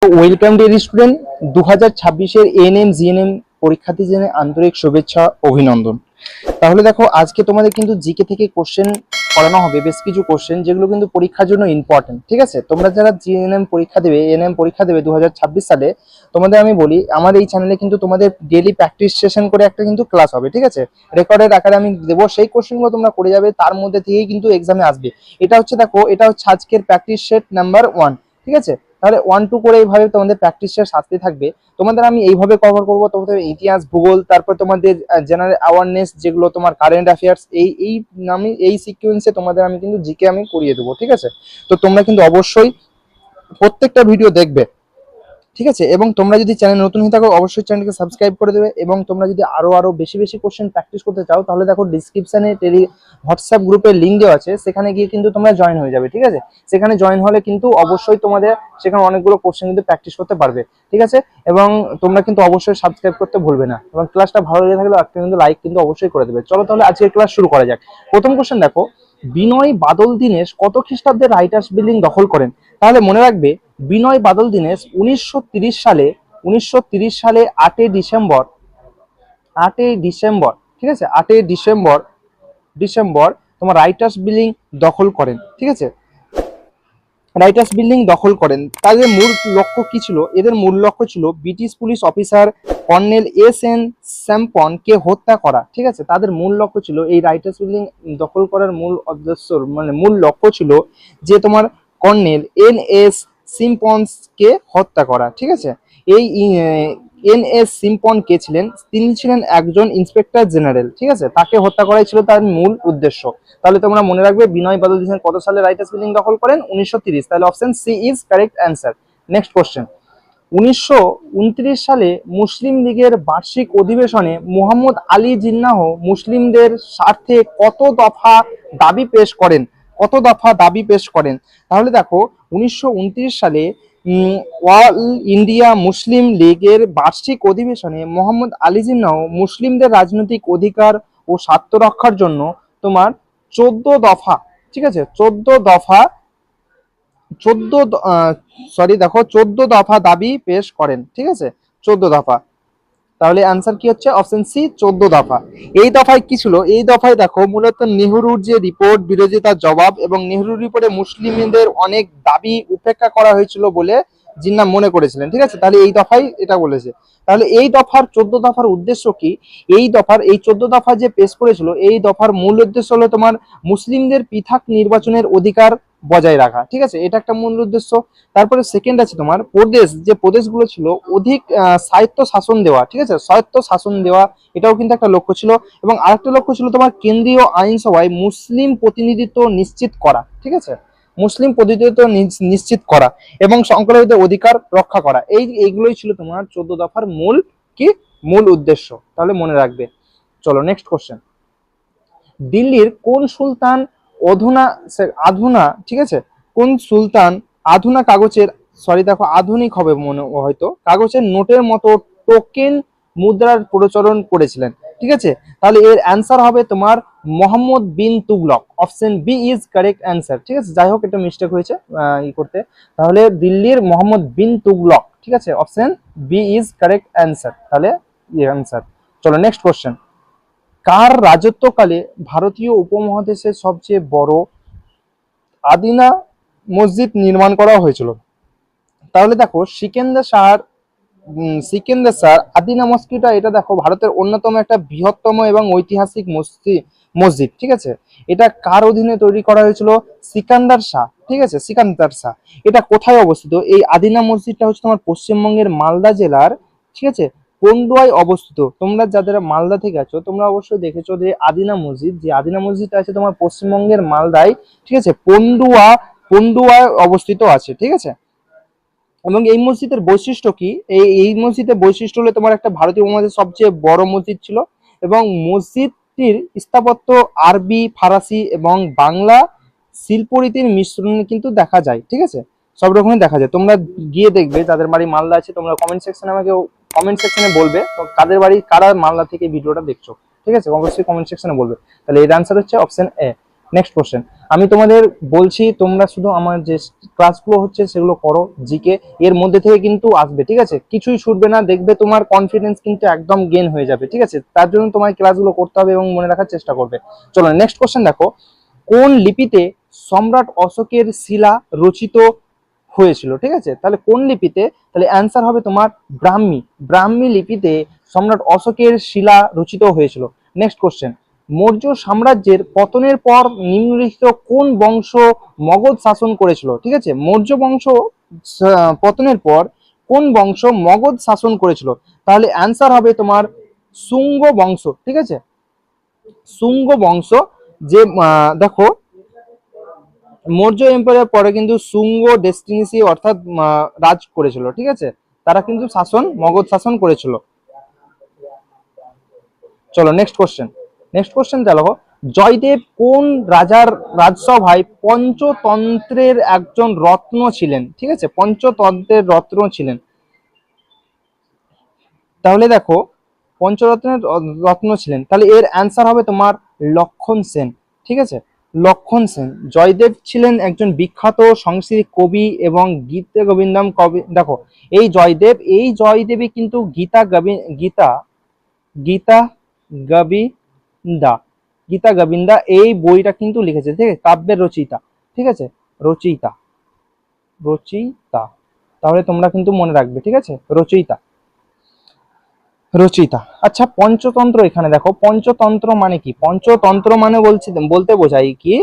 Welcome dear student, 2026-এর ANM GNM পরীক্ষার্থী জানাই আন্তরিক শুভেচ্ছা অভিনন্দন। তাহলে দেখো, আজকে তোমাদের কিন্তু জিকে থেকে কোশ্চেন করানো হবে, বেশ কিছু কোশ্চেন যেগুলো কিন্তু পরীক্ষার জন্য ইম্পর্টেন্ট। ঠিক আছে, তোমরা যারা জিএনএম পরীক্ষা দেবে, এএনএম পরীক্ষা দেবে 2026 সালে, তোমাদের আমি বলি আমার এই চ্যানেলে কিন্তু তোমাদের ডেইলি প্র্যাকটিস সেশন করে একটা কিন্তু ক্লাস হবে। ঠিক আছে, রেকর্ডের আকারে আমি দেবো, সেই কোশ্চেনগুলো তোমরা করে যাবে, তার মধ্যে থেকেই কিন্তু এক্সামে আসবে। এটা হচ্ছে দেখো, এটা হচ্ছে আজকের প্র্যাকটিস সেট নাম্বার 1। ঠিক আছে, তাহলে 1-2 করে এইভাবে তোমাদের প্র্যাকটিসের সাথে থাকবে। তোমাদের আমি এইভাবে কভার করবো, তোমাদের ইতিহাস, ভূগোল, তারপর তোমাদের জেনারেল অ্যাওয়ারনেস, যেগুলো তোমার কারেন্ট অ্যাফেয়ার্স, এই আমি এই সিকোয়েন্সে তোমাদের আমি কিন্তু জিকে আমি করিয়ে দেবো। ঠিক আছে, তো তোমরা কিন্তু অবশ্যই প্রত্যেকটা ভিডিও দেখবে। ঠিক আছে, এবং তোমরা যদি চ্যানেল নতুন হয়ে থাকো অবশ্যই চ্যানেলকে সাবস্ক্রাইব করে দেবে। এবং তোমরা যদি আরো বেশি বেশি কোশ্চেন প্র্যাকটিস করতে চাও, তাহলে দেখো ডিসক্রিপশনে হোয়াটসঅ্যাপ গ্রুপের লিঙ্ক দেওয়া আছে, সেখানে গিয়ে কিন্তু তোমরা জয়েন হয়ে যাবে। ঠিক আছে, সেখানে জয়েন হলে কিন্তু অবশ্যই তোমাদের সেখানে অনেকগুলো কোশ্চেন কিন্তু প্র্যাকটিস করতে পারবে। ঠিক আছে, এবং তোমরা কিন্তু অবশ্যই সাবস্ক্রাইব করতে ভুলবে না, এবং ক্লাসটা ভালো লেগে থাকলে একটা কিন্তু লাইক কিন্তু অবশ্যই করে দেবে। চলো তাহলে আজকের ক্লাস শুরু করা যাক। প্রথম কোশ্চেন দেখো, বিনয় বাদল দীনেশ কত খ্রিস্টাব্দে রাইটার্স বিল্ডিং দখল করেন? তাহলে মনে রাখবে, বিনয় বাদল দীনেশ 1930 সালে 8ই ডিসেম্বর, ঠিক আছে, 8ই ডিসেম্বর তোমার রাইটার্স বিল্ডিং দখল করেন। ঠিক আছে, রাইটার্স বিল্ডিং দখল করেন। তাদের মূল লক্ষ্য কি ছিল? এদের মূল লক্ষ্য ছিল British police officer colonel S N. Sampson কে হত্যা করা। ঠিক আছে, তাদের মূল লক্ষ্য ছিল এই রাইটার্স বিল্ডিং দখল করার মূল উদ্দেশ্য, মানে মূল লক্ষ্য ছিল যে তোমার কর্নেল এন.এস. সিম্পন্সকে হত্যা করা। ঠিক আছে, এই এন.এস. সিম্পন কে ছিলেন? তিনি ছিলেন একজন ইন্সপেক্টর জেনারেল। ঠিক আছে, তাকে হত্যা করাই ছিল তার মূল উদ্দেশ্য। তাহলে তোমরা মনে রাখবে, বিনয় বাদল দীনেশ কত সালে রাইটার্স বিল্ডিং দখল করেন? 1930। তাহলে option C is correct answer. Next question, 1929 সালে মুসলিম লীগের বার্ষিক অধিবেশনে মোহাম্মদ আলী জিন্নাহ মুসলিমদের স্বার্থে কত দফা দাবি পেশ করেন? তাহলে দেখো, 1929 সালে অল ইন্ডিয়া মুসলিম লীগের বার্ষিক অধিবেশনে মোহাম্মদ আলী জিন্নাহ মুসলিমদের রাজনৈতিক অধিকার ও স্বার্থ রক্ষার জন্য তোমার 14 দফা, ঠিক আছে, 14 দফা দাবি পেশ করেন। ঠিক আছে, 14 দফা। তাহলে অ্যান্সার কি হচ্ছে? অপশন সি, 14 দফা। এই দফায় কি ছিল? এই দফায় দেখো, মূলত নেহরুর যে রিপোর্ট, বিরোধিতার জবাব, এবং নেহরুর রিপোর্টে মুসলিমদের অনেক দাবি উপেক্ষা করা হয়েছিল বলে জিন্নাহ মনে করেছিলেন। ঠিক আছে, তাহলে এই দফায় এটা বলেছে। তাহলে এই দফার 14 দফার উদ্দেশ্য কি? এই 14 দফা যে পেশ করেছিল, এই দফার মূল উদ্দেশ্য হলো তোমার মুসলিমদের পৃথক নির্বাচনের অধিকার বজায় রাখা। ঠিক আছে, এটা একটা মূল উদ্দেশ্য। তারপরে সেকেন্ড আছে তোমার প্রদেশ, যে প্রদেশগুলো ছিল অধিক স্বায়ত্ত শাসন দেওয়া। ঠিক আছে, স্বায়ত্ত শাসন দেওয়া, এটাও কিন্তু একটা লক্ষ্য ছিল। এবং আরেকটা লক্ষ্য ছিল তোমার কেন্দ্রীয় আইনসভায় মুসলিম প্রতিনিধিত্ব নিশ্চিত করা। ঠিক আছে, মুসলিম প্রতিনিধিত্ব নিশ্চিত করা এবং সংখ্যালঘুদের অধিকার রক্ষা করা। এইগুলোই ছিল তোমার 14 দফার মূল উদ্দেশ্য। তাহলে মনে রাখবে। চলো নেক্সট কোশ্চেন, দিল্লির কোন সুলতান আধুনা, ঠিক আছে, কোন সুলতান আধুনা কাগজের, দেখো আধুনিক হবে মনে হয়তো, কাগজের নোটের মতো টোকেন মুদ্রার প্রচলন করেছিলেন? ঠিক আছে, তাহলে এর অ্যান্সার হবে তোমার Mohammad bin Tughlaq. Option B is correct answer. ঠিক আছে, যাই হোক, এটা মিস্টেক হয়েছে করতে। তাহলে দিল্লির মোহাম্মদ বিন তুগলক। ঠিক আছে, option B is correct answer. তাহলে অ্যান্সার। চলো নেক্সট কোশ্চেন, কার রাজত্বকালে ভারতীয় উপমহাদেশের সবচেয়ে বড় আদিনা মসজিদ নির্মাণ করা হয়েছিল? তাহলে দেখো, সিকেন্দার শাহ আদিনা মসজিদটা, এটা দেখো ভারতের অন্যতম একটা বৃহত্তম এবং ঐতিহাসিক মসজিদ। ঠিক আছে, এটা কার অধীনে তৈরি করা হয়েছিল? সিকান্দার শাহ। ঠিক আছে, সিকান্দার শাহ। এটা কোথায় অবস্থিত? এই আদিনা মসজিদটা হচ্ছে তোমার পশ্চিমবঙ্গের মালদা জেলার, ঠিক আছে, পন্ডুয়ায় অবস্থিত। তোমরা যারা মালদা থেকে আছো, তোমরা অবশ্যই দেখেছো যে আদিনা মসজিদটা আছে তোমার পশ্চিমবঙ্গের মালদায়। ঠিক আছে, পন্ডুয়ায় অবস্থিত আছে। ঠিক আছে, এবং এই মসজিদের বৈশিষ্ট্য কি? এই মসজিদের বৈশিষ্ট্য হলো তোমার একটা ভারতীয় উপমহাদেশের সবচেয়ে বড় মসজিদ ছিল, এবং মসজিদটির স্থাপত্য আরবি, ফারাসি এবং বাংলা শিল্পরীতির মিশ্রণে কিন্তু দেখা যায়। ঠিক আছে, সব রকমই দেখা যায়। তোমরা গিয়ে দেখবে, যাদের বাড়ি মালদা আছে, তোমরা কমেন্ট সেকশনে বলবে কাদের কারা মালদা থেকে ভিডিওটা দেখছো। ঠিক আছে, অবশ্যই কমেন্ট সেকশনে বলবে। তাহলে এর আনসার হচ্ছে অপশন এ। নেক্সট কোশ্চেন, আমি তোমাদের বলছি তোমরা শুধু আমার যে ক্লাসগুলো হচ্ছে সেগুলো করো, জিকে এর মধ্যে থেকে কিন্তু আসবে, ঠিক আছে, কিছুই ছুটবে না, দেখবে তোমার কনফিডেন্স কিন্তু একদম গেইন হয়ে যাবে, ঠিক আছে, তার জন্য তোমার ক্লাসগুলো করতে হবে এবং মনে রাখার চেষ্টা করবে। চলো নেক্সট কোশ্চেন দেখো, কোন লিপিতে সম্রাট অশোকের শিলা রচিত হয়েছিল, ঠিক আছে, তাহলে কোন লিপিতে, তাহলে অ্যান্সার হবে তোমার ব্রাহ্মী, ব্রাহ্মী লিপিতে সম্রাট অশোকের শিলা রচিত হয়েছিল। নেক্সট কোশ্চেন, মৌর্য সাম্রাজ্যের পতনের পর নিম্নলিখিত কোন বংশ মগধ শাসন করেছিল, ঠিক আছে, মৌর্য বংশ পতনের পর কোন বংশ মগধ শাসন করেছিল, তাহলে অ্যান্সার হবে তোমার শুঙ্গ বংশ, ঠিক আছে, শুঙ্গ বংশ। যে দেখো মৌর্য এম্পায়ারের পরে কিন্তু শুঙ্গ ডেস্টিনিসি অর্থাৎ রাজ করেছিল, ঠিক আছে, তারা কিন্তু মগধ শাসন করেছিল। চলো নেক্সট কোশ্চেন, নেক্সট কোশ্চেন দেখো, জয়দেব কোন রাজার রাজসভায় পঞ্চতন্ত্রের একজন রত্ন ছিলেন, ঠিক আছে, পঞ্চতন্ত্রের রত্ন ছিলেন, তাহলে দেখো পঞ্চরত্নের রত্ন ছিলেন, তাহলে এর অ্যান্সার হবে তোমার লক্ষণ সেন, ঠিক আছে, লক্ষণ সেন। জয়দেব ছিলেন একজন বিখ্যাত সংস্কৃত কবি এবং গীতা গোবিন্দম কবি। দেখো এই জয়দেবী কিন্তু গীতা গীতা গোবিন্দা গীতা গোবিন্দা এই বইটা কিন্তু লিখেছে, ঠিক আছে, কাব্যের রচয়িতা, ঠিক আছে, রচয়িতা রচয়িতা, তাহলে তোমরা কিন্তু মনে রাখবে, ঠিক আছে, রচয়িতা রচয়িতা। আচ্ছা পঞ্চতন্ত্র, এখানে দেখো পঞ্চতন্ত্র মানে কি, পঞ্চতন্ত্র মানে বলতে বোঝায় কি,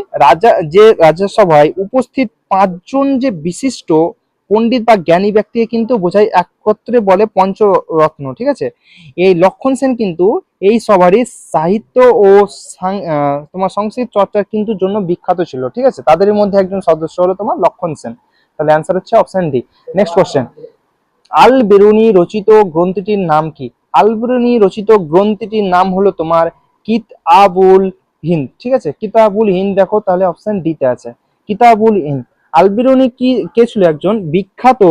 রাজসভায় উপস্থিত পাঁচজন যে বিশিষ্ট পণ্ডিত বা জ্ঞানী ব্যক্তিকে কিন্তু বোঝায়, একত্রে বলে পঞ্চরত্ন, ঠিক আছে। এই লক্ষণ সেন কিন্তু এই সবারই সাহিত্য ও তোমার সংস্কৃত চর্চার কিন্তু জন্য বিখ্যাত ছিল, ঠিক আছে, তাদের মধ্যে একজন সদস্য হলো তোমার লক্ষণ সেন, তাহলে অ্যান্সার হচ্ছে অপশন ডি। নেক্সট কোশ্চেন, আল বেরুনি রচিত গ্রন্থটির নাম কি, আল বেরুনি রচিত গ্রন্থটির নাম হলো তোমার কিতাবুল হিন্দ, ঠিক আছে, কিতাবুল হিন্দ, দেখো তাহলে অপশন ডি তে আছে কিতাবুল হিন্দ। আল বেরুনি কে ছিল, একজন বিখ্যাত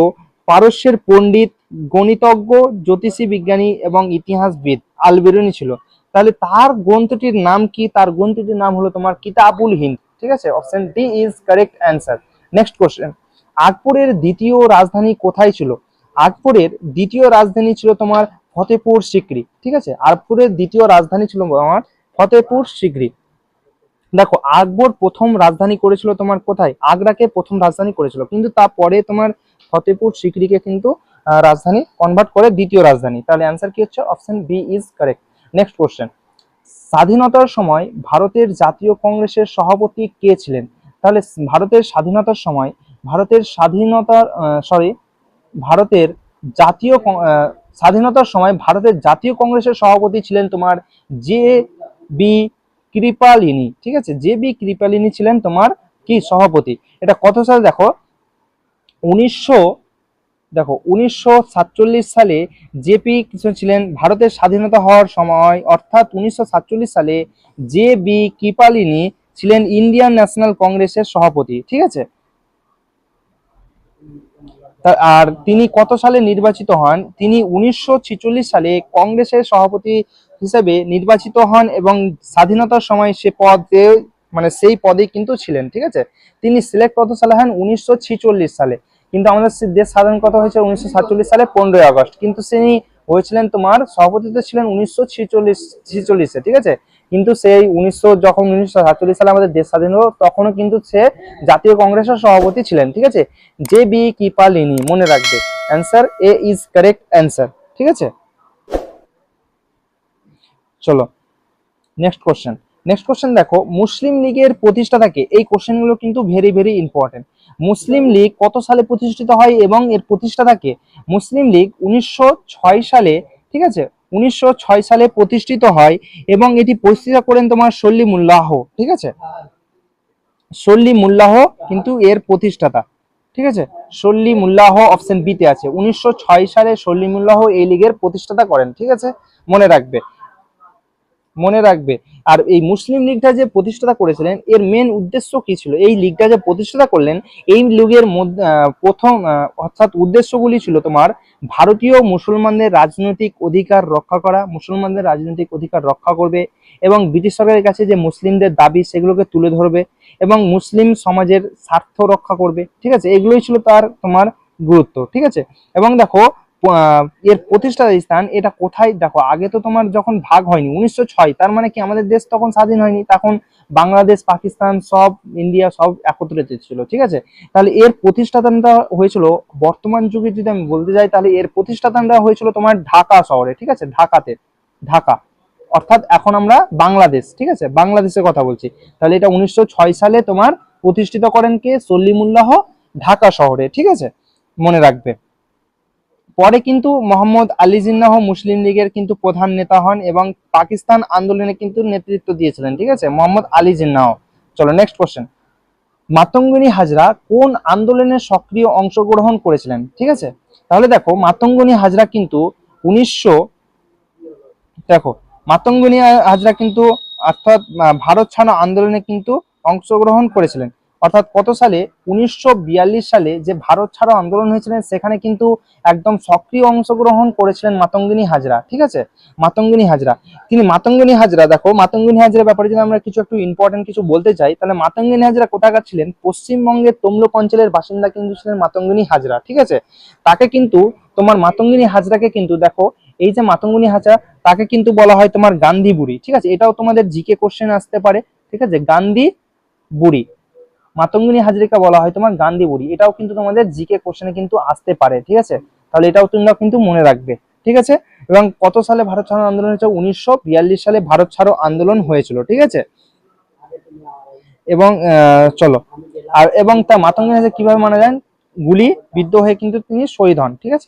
পারস্যের পণ্ডিত, গণিতজ্ঞ, জ্যোতিষী বিজ্ঞানী এবং ইতিহাসবিদ আল বেরুনি ছিল, তাহলে তার গ্রন্থটির নাম কি, তার গ্রন্থটির নাম হলো তোমার কিতাবুল হিন্দ, ঠিক আছে, option D is correct answer. Next question, আকবরের দ্বিতীয় রাজধানী কোথায় ছিল, আকবরের দ্বিতীয় রাজধানী ছিল তোমার ফতেপুর সিকরি, ঠিক আছে, আকবরের দ্বিতীয় রাজধানী ছিল তোমার ফতেপুর সিকরি। দেখো আকবর প্রথম রাজধানী করেছিল তোমার কোথায়, আগ্রাকে প্রথম রাজধানী করেছিল, কিন্তু তারপরে তোমার ফতেপুর সিকরিকে কিন্তু রাজধানী কনভার্ট করে দ্বিতীয় রাজধানী, তাহলে অ্যান্সার কি হচ্ছে option B is correct. Next question, স্বাধীনতার সময় ভারতের জাতীয় কংগ্রেসের সভাপতি কে ছিলেন, তাহলে ভারতের স্বাধীনতার সময় ভারতের স্বাধীনতার সরি ভারতের জাতীয় স্বাধীনতার সময় ভারতের জাতীয় কংগ্রেসের সভাপতি ছিলেন তোমার জে বি কৃপালিনী, ঠিক আছে, জে বি কৃপালিনী ছিলেন তোমার কি সভাপতি। এটা কত সালে দেখো, 1947 সালে জেপি ছিলেন ভারতের স্বাধীনতা হওয়ার সময়, অর্থাৎ 1947 সালে জে বি কৃপালিনী ছিলেন ইন্ডিয়ান ন্যাশনাল কংগ্রেসের সভাপতি, ঠিক আছে। আর তিনি কত সালে নির্বাচিত হন, তিনি 1946 সালে কংগ্রেসের সভাপতি হিসেবে নির্বাচিত হন এবং স্বাধীনতার সময় সে পদে মানে সেই পদে কিন্তু ছিলেন, ঠিক আছে। তিনি সিলেক্ট কত সালে হন, 1946 সালে, কিন্তু আমাদের দেশ স্বাধীন কত হয়েছে 1947 সালে 15 আগস্ট, কিন্তু তিনি হয়েছিলেন তোমার সভাপতিত্ব ছিলেন 1946 ঠিক আছে। কিন্তু সেই যখন 1947 সালে আমাদের দেশ স্বাধীন হলো তখনও কিন্তু সে জাতীয় কংগ্রেসের সভাপতি ছিলেন, ঠিক আছে, জে বি কৃপালিনী, মনে রাখবে, answer A is correct answer, ঠিক আছে। চলো নেক্সট কোশ্চেন, নেক্সট কোশ্চেন দেখো, মুসলিম লীগের প্রতিষ্ঠাতাকে, এই কোশ্চেনগুলো কিন্তু ভেরি ভেরি ইম্পর্টেন্ট। মুসলিম লীগ কত সালে প্রতিষ্ঠিত হয় এবং এর প্রতিষ্ঠাতাকে, মুসলিম লীগ 1906 সালে, ঠিক আছে, 1906 সালে প্রতিষ্ঠিত হয় এবং এটি প্রতিষ্ঠা করেন তোমার সলিমুল্লাহ, ঠিক আছে, সলিমুল্লাহ কিন্তু এর প্রতিষ্ঠাতা, ঠিক আছে, সলিমুল্লাহ অপশন বি তে আছে, 1906 সালে সলিমুল্লাহ এই লীগের প্রতিষ্ঠাতা করেন, ঠিক আছে, মনে রাখবে। মনে রাখবে। আর এই মুসলিম লীগটা যে প্রতিষ্ঠাতা করেছিলেন এর মেন উদ্দেশ্য কি ছিল, এই লীগটা যে প্রতিষ্ঠাতা করলেন এই লীগের মধ্যে প্রথম অর্থাৎ উদ্দেশ্যগুলি ছিল তোমার ভারতীয় মুসলমানদের রাজনৈতিক অধিকার রক্ষা করা, মুসলমানদের রাজনৈতিক অধিকার রক্ষা করবে এবং ব্রিটিশ সরকারের কাছে যে মুসলিমদের দাবি সেগুলোকে তুলে ধরবে এবং মুসলিম সমাজের স্বার্থ রক্ষা করবে। ঠিক আছে, এগুলোই ছিল তার তোমার গুরুত্ব। ঠিক আছে, এবং দেখো এর প্রতিষ্ঠা স্থান এটা কোথায়, দেখো আগে তো তোমার যখন ভাগ হয়নি 1906, তার মানে কি আমাদের দেশ তখন স্বাধীন হয়নি, তখন বাংলাদেশ পাকিস্তান সব ইন্ডিয়া সব একত্রিত ছিল। ঠিক আছে, তাহলে এর প্রতিষ্ঠাতা হয়েছিল বর্তমান যুগে যদি আমি বলতে যাই তাহলে এর প্রতিষ্ঠাতা হয়েছিল তোমার ঢাকা শহরে। ঠিক আছে, ঢাকাতে, ঢাকা অর্থাৎ এখন আমরা বাংলাদেশ। ঠিক আছে, বাংলাদেশের কথা বলছি। তাহলে এটা 1906 সালে তোমার প্রতিষ্ঠিত করেন কে, সলিমুল্লাহ ঢাকা শহরে। ঠিক আছে, মনে রাখবে। পরে কিন্তু মোহাম্মদ আলী জিন্নাহ মুসলিম লীগের কিন্তু প্রধান নেতা হন এবং পাকিস্তান আন্দোলনে কিন্তু নেতৃত্ব দিয়েছিলেন। ঠিক আছে, মোহাম্মদ আলী জিন্নাহ। চলো নেক্সট কোশ্চেন, মাতঙ্গিনী হাজরা কোন আন্দোলনে সক্রিয় অংশগ্রহণ করেছিলেন? ঠিক আছে, তাহলে দেখো মাতঙ্গিনী হাজরা কিন্তু 1900, দেখো মাতঙ্গিনী হাজরা কিন্তু অর্থাৎ ভারত ছাড়ো আন্দোলনে কিন্তু অংশগ্রহণ করেছিলেন। অর্থাৎ কত সালে, 1942 সালে যে ভারত ছাড়ো আন্দোলন হয়েছিলেন সেখানে কিন্তু একদম সক্রিয় অংশগ্রহণ করেছিলেন মাতঙ্গিনী হাজরা। ঠিক আছে, মাতঙ্গিনী হাজরা, তিনি মাতঙ্গিনী হাজরা, দেখো মাতঙ্গিনী হাজরা ব্যাপারে যদি আমরা কিছু একটু ইম্পর্টেন্ট কিছু বলতে চাই তাহলে মাতঙ্গিনী হাজরা কোথাকার ছিলেন, পশ্চিমবঙ্গের তমলুক অঞ্চলের বাসিন্দা কিন্তু ছিলেন মাতঙ্গিনী হাজরা। ঠিক আছে, তাকে কিন্তু তোমার মাতঙ্গিনী হাজরাকে কিন্তু দেখো এই যে মাতঙ্গিনী হাজরা তাকে কিন্তু বলা হয় তোমার গান্ধী বুড়ি। ঠিক আছে, এটাও তোমাদের জিকে কোশ্চেন আসতে পারে। ঠিক আছে, গান্ধী বুড়ি, মাতঙ্গিনী হাজরিকা বলা হয় তোমার গান্ধী বুড়ি, এটাও কিন্তু তোমাদের জিকে কোশ্চেনে কিন্তু আসতে পারে। ঠিক আছে, তাহলে এটাও তোমরা কিন্তু মনে রাখবে। ঠিক আছে, এবং কত সালে ভারত ছাড়ো আন্দোলন হয়েছে, 1942 সালে ভারত ছাড়ো আন্দোলন হয়েছিল। ঠিক আছে, এবং চলো আর এবং তা মাতঙ্গিনী হাজরা কিভাবে মারা যান, গুলি বিদ্ধ হয়ে কিন্তু তিনি শহীদ হন। ঠিক আছে,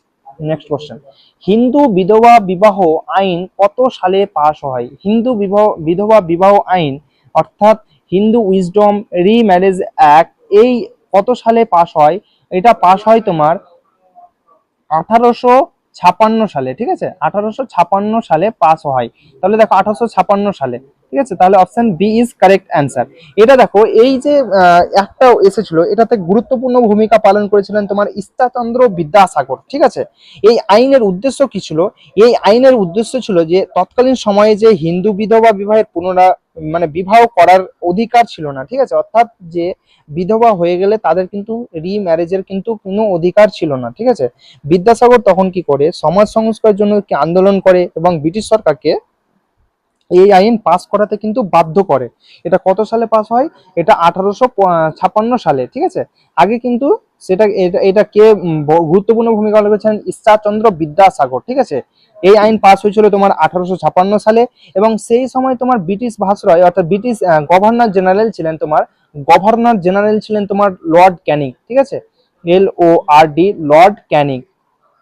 নেক্সট কোশ্চেন, হিন্দু বিধবা বিবাহ আইন কত সালে পাশ হয়? হিন্দু বিধবা বিবাহ আইন অর্থাৎ হিন্দু উইজডম রিম্যারেজ অ্যাক্ট এই কত সালে পাশ হয়? এটা পাশ হয় তোমার 1856 সালে। ঠিক আছে, 1856 সালে পাস হয়। তাহলে দেখো 1856 সালে। ঠিক আছে, তাহলে option B is correct answer. এটা দেখো এই যে একটা এসেছিল এটাতে গুরুত্বপূর্ণ ভূমিকা পালন করেছিলেন তোমার ঈশ্বরচন্দ্র বিদ্যাসাগর। ঠিক আছে, এই আইনের উদ্দেশ্য কি ছিল, এই আইনের উদ্দেশ্য ছিল যে তৎকালীন সময়ে যে হিন্দু বিধবা বিবাহের মানে বিবাহ করার অধিকার ছিল না। ঠিক আছে, অর্থাৎ যে বিধবা হয়ে গেলে তাদের কিন্তু রিম্যারেজের কিন্তু কোনো অধিকার ছিল না। ঠিক আছে, বিদ্যাসাগর তখন কি করে সমাজ সংস্কারের জন্য কি আন্দোলন করে এবং ব্রিটিশ সরকারকে এই আইন পাস করাতে কিন্তু বাধ্য করে। এটা কত সালে পাস হয়, এটা 1856 সালে। ঠিক আছে, আগে কিন্তু সেটা এটা কে গুরুত্বপূর্ণ ভূমিকা পালন করেছেন, ঈশ্বরচন্দ্র বিদ্যাসাগর। ঠিক আছে, এই আইন পাস হয়েছিল তোমার 1856 সালে এবং সেই সময় তোমার ব্রিটিশ ভাইসরয় অর্থাৎ ব্রিটিশ গভর্নর জেনারেল ছিলেন তোমার, গভর্নর জেনারেল ছিলেন তোমার লর্ড ক্যানিং। ঠিক আছে, LORD, লর্ড ক্যানিং।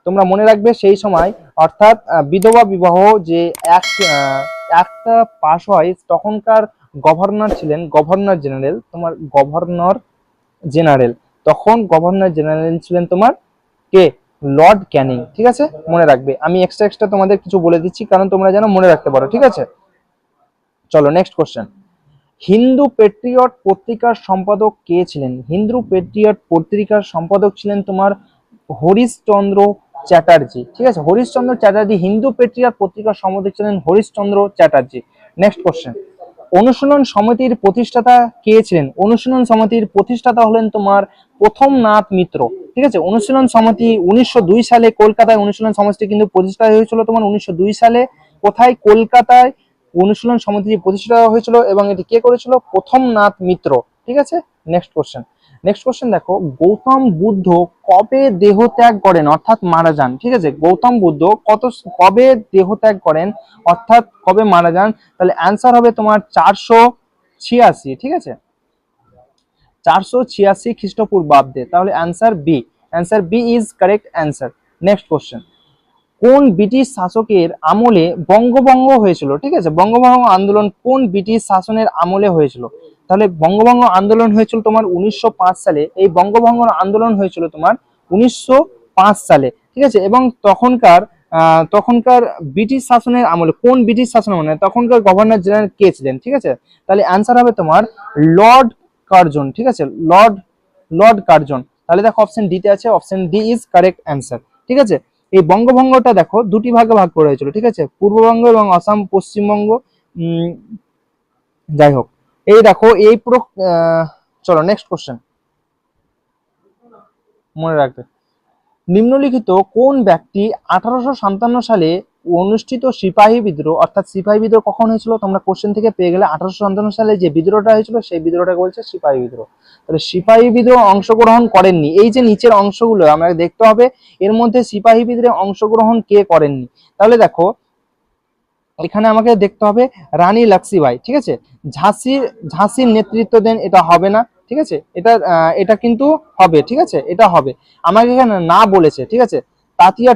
তোমরা মনে রাখবে সেই সময় অর্থাৎ বিধবা বিবাহ যে একটা পাস হয় তখনকার গভর্নর ছিলেন গভর্নর জেনারেল, তোমার গভর্নর জেনারেল, তখন গভর্নর জেনারেল ছিলেন তোমার কে, লর্ড ক্যানিং। ঠিক আছে, মনে রাখবে, আমি এক্সট্রা তোমাদের কিছু বলে দিচ্ছি কারণ তোমরা যেন মনে রাখতে পারো। ঠিক আছে, চলো নেক্সট কোশ্চেন, হিন্দু পেট্রিয়ট পত্রিকার সম্পাদক কে ছিলেন? হিন্দু পেট্রিয়ট পত্রিকার সম্পাদক ছিলেন তোমার হরিশচন্দ্র চ্যাটার্জি। ঠিক আছে, হরিশচন্দ্র চ্যাটার্জি হিন্দু পেট্রিয়ট পত্রিকার সম্পাদক ছিলেন হরিশচন্দ্র চ্যাটার্জি। নেক্সট কোশ্চেন, অনুশীলন সমিতির প্রতিষ্ঠাতা কে ছিলেন? অনুশীলন সমিতির প্রতিষ্ঠাতা হলেন তোমার প্রথম নাথ মিত্র। ঠিক আছে, অনুশীলন সমিতি 1902 সালে কলকাতায় অনুশীলন সমিতি কিন্তু প্রতিষ্ঠা হয়েছিল তোমার 1902 সালে, কোথায়, কলকাতায় অনুশীলন সমিতি প্রতিষ্ঠা হয়েছিল এবং এটি কে করেছিল, প্রথম নাথ মিত্র। ঠিক আছে, নেক্সট কোশ্চেন, নেক্সট কোশ্চেন দেখো, গৌতম বুদ্ধ কবে দেহ ত্যাগ করেন অর্থাৎ মারা যান? ঠিক আছে, গৌতম বুদ্ধ কবে দেহ ত্যাগ করেন অর্থাৎ কবে মারা যান? তাহলে অ্যান্সার হবে তোমার 486। ঠিক আছে, 486 খ্রিস্টপূর্বাব্দে। তাহলে answer B is correct answer. Next question, কোন ব্রিটিশ শাসকের আমলে বঙ্গভঙ্গ হয়েছিল? ঠিক আছে, বঙ্গভঙ্গ আন্দোলন কোন ব্রিটিশ শাসনের আমলে হয়েছিল? তাহলে বঙ্গভঙ্গ আন্দোলন হয়েছিল তোমার 1905 সালে। এই বঙ্গভঙ্গ আন্দোলন হয়েছিল তোমার 1905 সালে। ঠিক আছে, এবং তখনকার তখনকার ব্রিটিশ শাসনের আমলে, কোন ব্রিটিশ শাসনের আমলে তখনকার গভর্নর জেনারেল কে ছিলেন? ঠিক আছে, তাহলে অ্যান্সার হবে তোমার লর্ড কার্জন। ঠিক আছে, লর্ড কার্জন। তাহলে দেখো অপশন ডি তে আছে, option D is correct answer. ঠিক আছে, এই বঙ্গভঙ্গটা দেখো দুটি ভাগে ভাগ করা হয়েছিল। ঠিক আছে, পূর্ববঙ্গ এবং আসাম পশ্চিমবঙ্গ। যাই হোক, এই দেখো এই পুরো চলো নেক্সট কোশ্চেন মনে রাখবে। নিম্নলিখিত কোন ব্যক্তি 1857 সালে অনুষ্ঠিত সিপাহী বিদ্রোহ, অর্থাৎ সিপাহী বিদ্রোহ কখন হয়েছিল তোমরা কোশ্চেন থেকে পেয়ে গেলে, 1857 সালে যে বিদ্রোহটা হয়েছিল সেই বিদ্রোহটাকে বলছে সিপাহী বিদ্রোহ। তাহলে সিপাহী বিদ্রোহ অংশগ্রহণ করেননি, এই যে নিচের অংশগুলো আমরা দেখতে হবে এর মধ্যে সিপাহী বিদ্রোহে অংশগ্রহণ কে করেননি। তাহলে দেখো এখানে আমাকে দেখতে হবে রানী লক্ষ্মীবাই। ঠিক আছে, ঝাঁসির নেতৃত্ব দেন, এটা হবে না। ঠিক আছে, এটা কিন্তু হবে। ঠিক আছে, এটা হবে। আমাকে এখানে না বলেছে। ঠিক আছে, তাতিয়া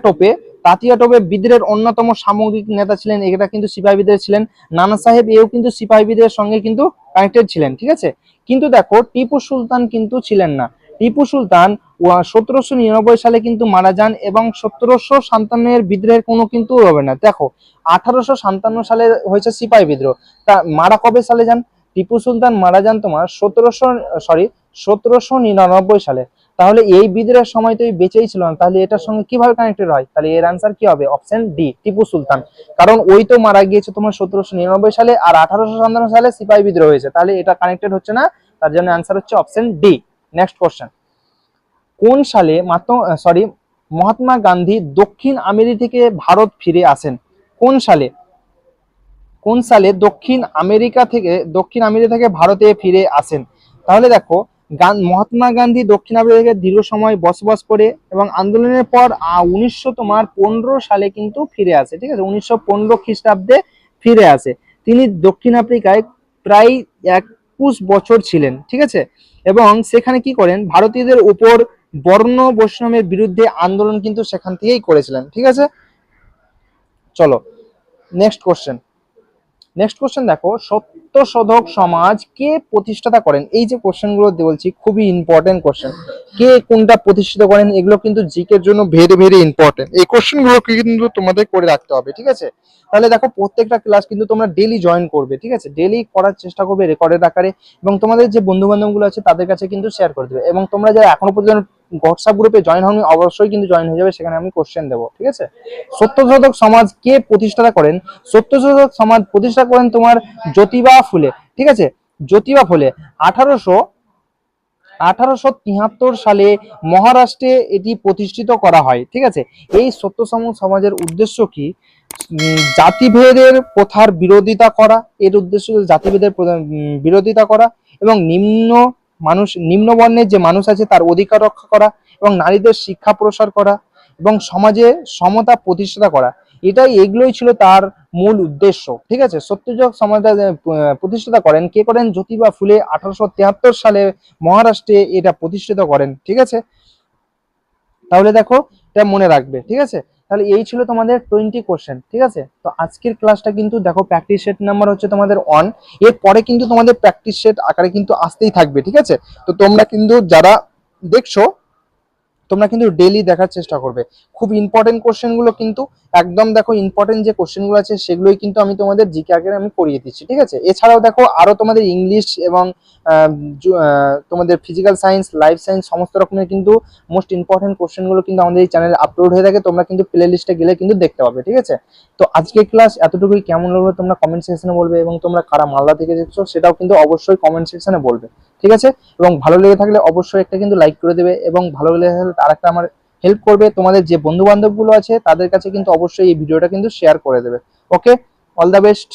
টোপে বিদ্রোহের অন্যতম সামরিক নেতা ছিলেন, এটা কিন্তু সিপাহী বিদ্রোহে ছিলেন। নানা সাহেব এও কিন্তু সিপাহী বিদ্রোহের সঙ্গে কিন্তু কানেক্টেড ছিলেন। ঠিক আছে, কিন্তু দেখো টিপু সুলতান কিন্তু ছিলেন না। টিপু সুলতান 1799 সালে কিন্তু মারা যান, এবং 1757 বিদ্রোহের কোনো কিন্তু হবে না। দেখো 1857 সালে হয়েছে সিপাহী বিদ্রোহ, তা মারা কবে সালে যান? টিপু সুলতান মারা যান তোমার 1799 সালে। তাহলে এই বিদ্রোহের সময় তো বেঁচেই ছিল না, তাহলে এটার সঙ্গে কিভাবে কানেক্টেড হয়? তাহলে এর আনসার কি হবে? Option D, Tipu Sultan. কারণ ওই তো মারা গিয়েছে তোমার 1799 সালে, আর 1857 সালে সিপাহী বিদ্রোহ হয়েছে, তাহলে এটা কানেক্টেড হচ্ছে না। তার জন্য আনসার হচ্ছে অপশন ডি। নেক্সট কোশ্চেন, কোন সালে মহাত্মা গান্ধী দক্ষিণ আমেরিকা থেকে ভারত ফিরে আসেন? কোন সালে দক্ষিণ আমেরিকা থেকে ভারতে ফিরে আসেন? তাহলে দেখো মহাত্মা গান্ধী দক্ষিণ আমেরিকায় দীর্ঘ সময় বসবাস করে এবং আন্দোলনের পর 1915 সালে কিন্তু ফিরে আসে। ঠিক আছে, 1915 খ্রিস্টাব্দে ফিরে আসে। তিনি দক্ষিণ আফ্রিকায় প্রায় 21 বছর ছিলেন। ঠিক আছে, এবং সেখানে কি করেন, ভারতীয়দের উপর বর্ণ বৈষম্যের বিরুদ্ধে আন্দোলন কিন্তু সেখান থেকেই করেছিলেন। ঠিক আছে, চলো নেক্সট কোশ্চেন দেখো, সত্যশোধক সমাজ কে প্রতিষ্ঠাতা করেন? এই যে কোশ্চেন গুলো বলছি খুবই ইম্পর্টেন্ট কোশ্চেন, কে কোনটা প্রতিষ্ঠিত করেন এগুলো কিন্তু জিকের জন্য ভেরি ভেরি ইম্পর্টেন্ট। এই কোশ্চেন গুলো কিন্তু তোমাদের করে রাখতে হবে। ঠিক আছে, তাহলে দেখো প্রত্যেকটা ক্লাস কিন্তু তোমরা ডেলি জয়েন করবে। ঠিক আছে, ডেলি করার চেষ্টা করবে রেকর্ডের আকারে, এবং তোমাদের যে বন্ধু বান্ধব গুলো আছে তাদের কাছে কিন্তু শেয়ার করে দেবে। এবং তোমরা যারা এখনো পর্যন্ত হোয়াটসঅ্যাপ গ্রুপে জয়েন হওনি অবশ্যই কিন্তু জয়েন হয়ে যাবে, সেখানে আমি কোশ্চেন দেবো। ঠিক আছে, সত্যশোধক সমাজ কে প্রতিষ্ঠাতা করেন? সত্যশোধক সমাজ প্রতিষ্ঠা করেন তোমার জ্যোতিবা ফুলে। ঠিক আছে, জ্যোতিবা ফুলে 1873 সালে মহারাষ্ট্রে এটি প্রতিষ্ঠিত করা হয়। ঠিক আছে, এই সত্যশোধক সমাজের উদ্দেশ্য কি? জাতিভেদের প্রথার বিরোধিতা করা, এর উদ্দেশ্য জাতিভেদের বিরোধিতা করা, এবং নিম্ন বর্ণের যে মানুষ আছে তার অধিকার রক্ষা করা, এবং নারীদের শিক্ষা প্রসার করা, এবং সমাজে সমতা প্রতিষ্ঠা করা। এগুলোই ছিল তার মূল উদ্দেশ্য। ঠিক আছে, সত্যশোধক সমাজ প্রতিষ্ঠাতা করেন কে করেন? জ্যোতিবা ফুলে 1873 সালে মহারাষ্ট্রে এটা প্রতিষ্ঠিত করেন। ঠিক আছে, তাহলে দেখো এটা মনে রাখবে। ঠিক আছে, তাহলে এই ছিল তোমাদের 20 কোশ্চেন। ঠিক আছে, তো আজকের ক্লাসটা কিন্তু দেখো প্র্যাকটিস সেট নাম্বার হচ্ছে তোমাদের 1, এর পরে কিন্তু তোমাদের প্র্যাকটিস সেট আকারে কিন্তু আসতেই থাকবে। ঠিক আছে, তো তোমরা কিন্তু যারা দেখছো তোমরা কিন্তু ডেইলি দেখার চেষ্টা করবে। খুব ইম্পর্টেন্ট কোশ্চেন গুলো কিন্তু একদম দেখো, ইম্পর্টেন্ট যে কোশ্চেন গুলো আছে সেগুলোই কিন্তু আমি তোমাদের জিকে আকারে আমি পড়িয়ে দিচ্ছি। ঠিক আছে, এছাড়াও দেখো আরো তোমাদের ইংলিশ এবং তোমাদের ফিজিক্যাল সায়েন্স, লাইফ সায়েন্স সমস্ত রকমের কিন্তু মোস্ট ইম্পর্টেন্ট কোশ্চেন গুলো কিন্তু আমাদের এই চ্যানেলে আপলোড হয়ে থাকে, তোমরা কিন্তু প্লে লিস্টে গেলে কিন্তু দেখতে পাবে। ঠিক আছে, তো আজকের ক্লাস এতটুকুই। কেমন লাগলো তোমরা কমেন্ট সেকশনে বলবে, এবং তোমরা কারা মালদা থেকে দেখছো সেটাও কিন্তু অবশ্যই কমেন্ট সেকশনে বলবে। ঠিক আছে, এবং ভালো লেগে থাকলে অবশ্যই একটা কিন্তু লাইক করে দেবে, এবং ভালো লেগে থাকলে আরেকটা আমার হেল্প করবে, তোমাদের যে বন্ধু বান্ধব গুলো আছে তাদের কাছে কিন্তু অবশ্যই এই ভিডিওটা কিন্তু শেয়ার করে দেবে। ওকে, অল দ্য বেস্ট।